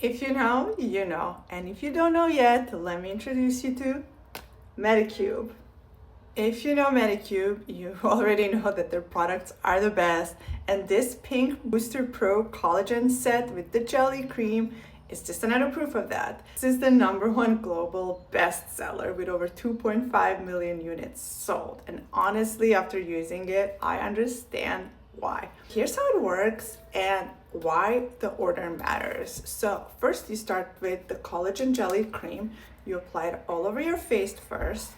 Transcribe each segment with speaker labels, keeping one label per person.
Speaker 1: If you know, you know. And if you don't know yet, let me introduce you to Medicube. If you know Medicube, you already know that their products are the best. And this Pink Booster Pro Collagen set with the jelly cream is just another proof of that. This is the #1 global bestseller with over 2.5 million units sold. And honestly, after using it, I understand why. Here's how it works and why the order matters. So first you start with the collagen jelly cream. You apply it all over your face first,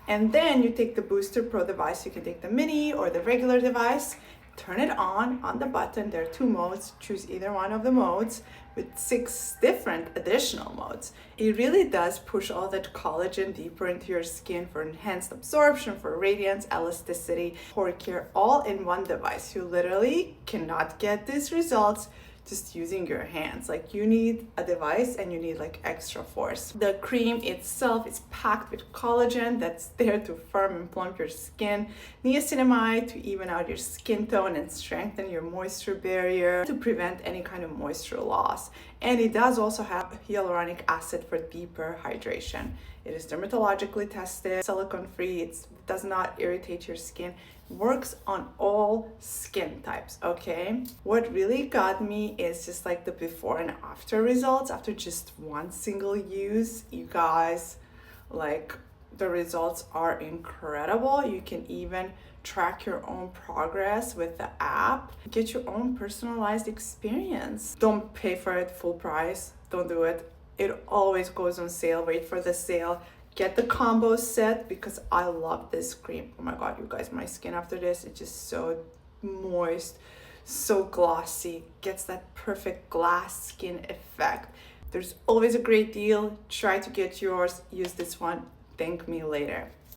Speaker 1: and then you take the Booster Pro device. You can take the mini or the regular device, turn it on the button. There are 2 modes, choose either one of the modes with 6 different additional modes. It really does push all that collagen deeper into your skin for enhanced absorption, for radiance, elasticity, pore care, all in one device. You literally cannot get these results just using your hands. Like, you need a device and you need like extra force. The cream itself is packed with collagen that's there to firm and plump your skin, niacinamide to even out your skin tone and strengthen your moisture barrier to prevent any kind of moisture loss. And it does also have hyaluronic acid for deeper hydration. It is dermatologically tested, silicone free, it does not irritate your skin, works on all skin types, okay? What really got me is just like the before and after results after just one single use. You guys, like, the results are incredible. You can even track your own progress with the app, get your own personalized experience. Don't pay for it full price, don't do it. It always goes on sale. Wait for the sale. Get the combo set because I love this cream. Oh my god, you guys, my skin after this, it's just so moist, so glossy, gets that perfect glass skin effect. There's always a great deal. Try to get yours. Use this one. Thank me later.